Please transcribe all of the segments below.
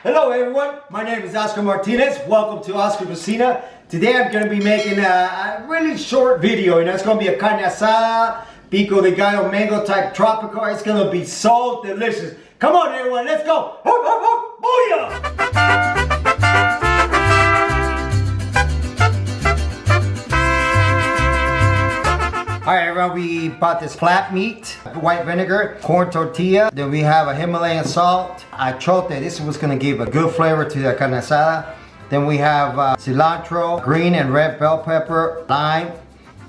Hello everyone, my name is Oscar Martinez. Welcome to Oscar Cocina. Today I'm going to be making a really short video. It's going to be a carne asada, pico de gallo, mango type tropical. It's going to be so delicious. Come on everyone, let's go. Booyah! Alright everyone, we bought this flat meat, white vinegar, corn tortilla. Then we have a Himalayan salt, achote. This is what's going to give a good flavor to the carne asada. Then we have cilantro, green and red bell pepper, lime.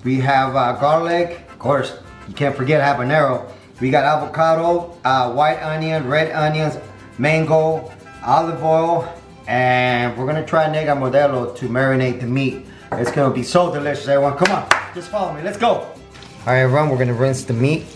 We have garlic. Of course, you can't forget habanero. We got avocado, white onion, red onions, mango, olive oil. And we're going to try nega modelo to marinate the meat. It's going to be so delicious everyone. Come on, just follow me. Let's go. Alright everyone, we're going to rinse the meat.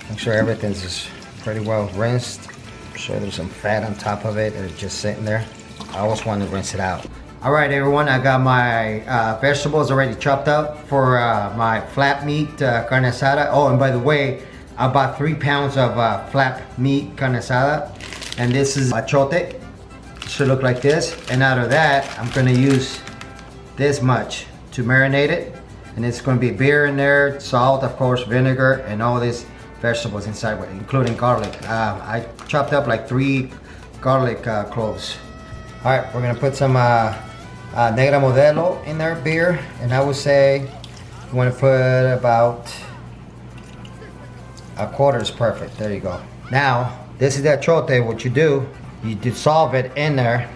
Make sure everything's just pretty well rinsed. I'm sure there's some fat on top of it. It's just sitting there. I always want to rinse it out. Alright everyone, I got my vegetables already chopped up for my flat meat carne asada. Oh, and by the way, I bought 3 pounds of flat meat carne asada. And this is achote. It should look like this. And out of that, I'm going to use this much to marinate it. And it's going to be beer in there, salt, of course, vinegar, and all these vegetables inside, including garlic. I chopped up like 3 garlic cloves. All right, we're going to put some Negra Modelo in there, beer. And I would say you want to put about a quarter is perfect. There you go. Now, this is the achote. What you do, you dissolve it in there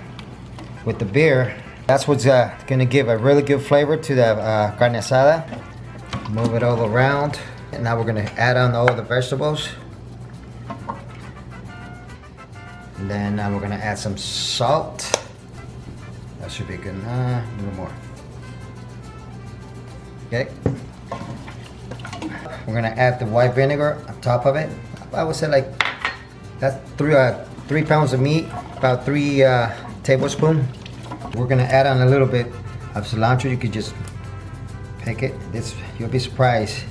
with the beer. That's what's going to give a really good flavor to the carne asada. Move it all around. And now we're going to add on all the vegetables. And then we're going to add some salt. That should be good. A little more. Okay. We're going to add the white vinegar on top of it. I would say like that's 3 pounds of meat, about 3 tablespoons. We're gonna add on a little bit of cilantro. You could just pick it. You'll be surprised.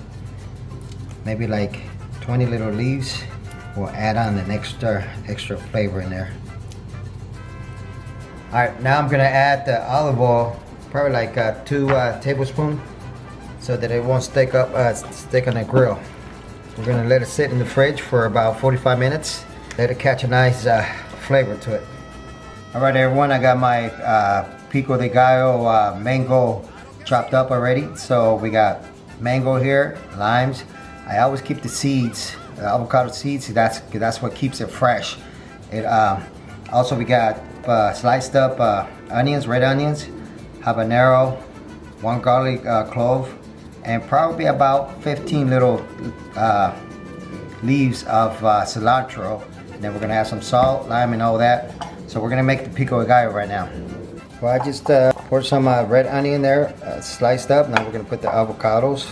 Maybe like 20 little leaves will add on an extra flavor in there. All right, now I'm gonna add the olive oil, probably like 2 tablespoons, so that it won't stick on the grill. We're gonna let it sit in the fridge for about 45 minutes. Let it catch a nice flavor to it. Alright everyone, I got my pico de gallo mango chopped up already. So we got mango here, limes. I always keep the seeds, avocado seeds. That's what keeps it fresh. Also we got sliced up onions, red onions, habanero, 1 garlic clove, and probably about 15 little leaves of cilantro. And then we're gonna add some salt, lime, and all that. So we're gonna make the pico de gallo right now. Well, I just poured some red onion there, sliced up. Now we're gonna put the avocados,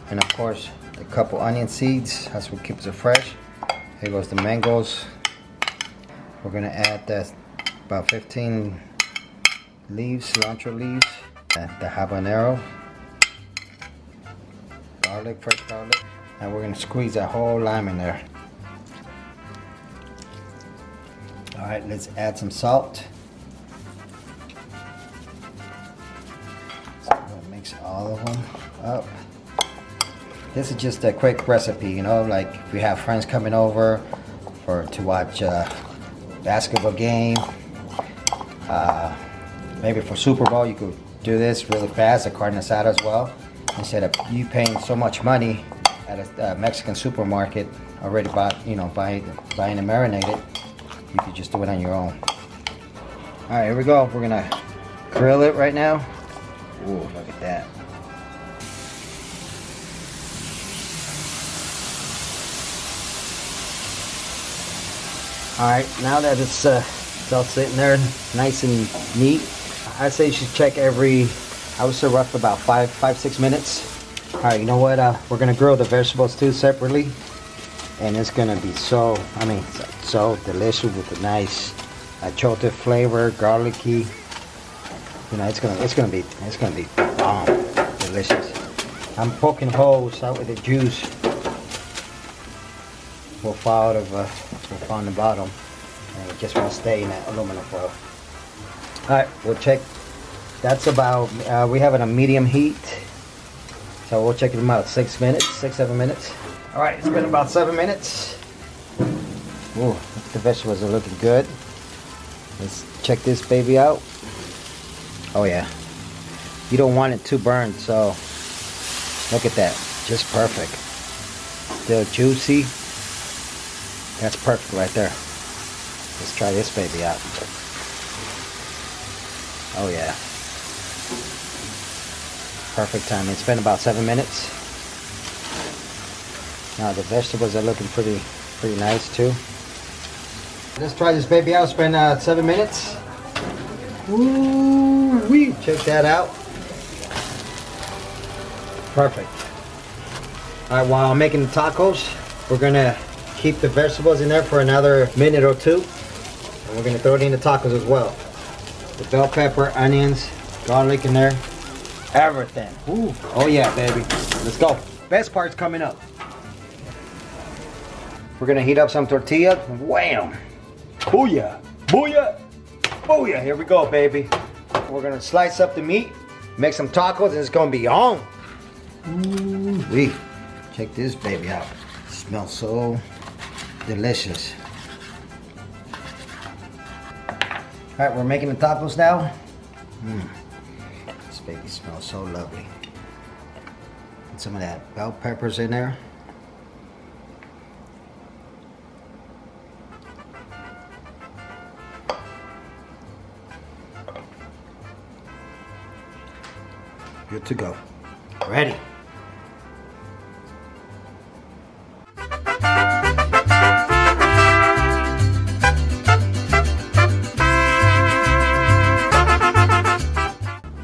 and of course a couple onion seeds. That's what keeps it fresh. Here goes the mangoes. We're gonna add about 15 leaves, cilantro leaves, the habanero, garlic, fresh garlic, and we're gonna squeeze that whole lime in there. Alright, let's add some salt. So we'll mix all of them up. This is just a quick recipe, you know, like if you have friends coming over to watch a basketball game, maybe for Super Bowl, you could do this really fast, a carne asada as well. Instead of you paying so much money at a Mexican supermarket, already bought, you know, buying and marinated. You could just do it on your own. Alright, here we go. We're gonna grill it right now. Ooh, look at that. Alright, now that it's all sitting there nice and neat, I say you should check every, I would say rough about 5-6 minutes. Alright, you know what? We're gonna grill the vegetables too separately. And it's gonna be so delicious with the nice achote flavor, garlicky. You know, it's gonna be bomb, delicious. I'm poking holes out with the juice. Will fall out of on the bottom. And it just won't stay in that aluminum foil. Alright, we'll check. That's about, we have it on medium heat. So we'll check it in about 6 minutes, 7 minutes. Alright, it's been about 7 minutes. Ooh, the vegetables are looking good. Let's check this baby out. Oh yeah. You don't want it too burned, so look at that. Just perfect. Still juicy. That's perfect right there. Let's try this baby out. Oh yeah. Perfect time. It's been about 7 minutes. Now the vegetables are looking pretty nice too. Let's try this baby out. It's been 7 minutes. Ooh wee! Check that out. Perfect. Alright, while I'm making the tacos, we're gonna keep the vegetables in there for another minute or two. And we're gonna throw it in the tacos as well. The bell pepper, onions, garlic in there. Everything. Ooh. Oh yeah, baby. Let's go. Best part's coming up. We're gonna heat up some tortilla. Wham! Booyah! Booyah! Booyah! Here we go, baby. We're gonna slice up the meat, make some tacos, and it's gonna be on. Ooh wee! Check this baby out. It smells so delicious. All right, we're making the tacos now. This baby smells so lovely. And some of that bell peppers in there. Good to go. Ready.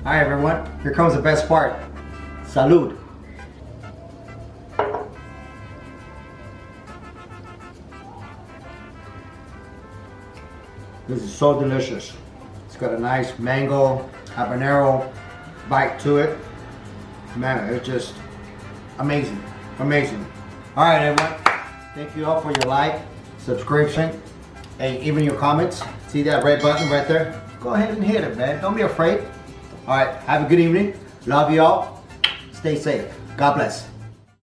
Alright everyone, here comes the best part. Salud. This is so delicious. It's got a nice mango, habanero bite to it. Man, it's just amazing. Amazing. Alright everyone, thank you all for your like, subscription, and even your comments. See that red button right there? Go ahead and hit it, man. Don't be afraid. Alright, have a good evening. Love you all. Stay safe. God bless.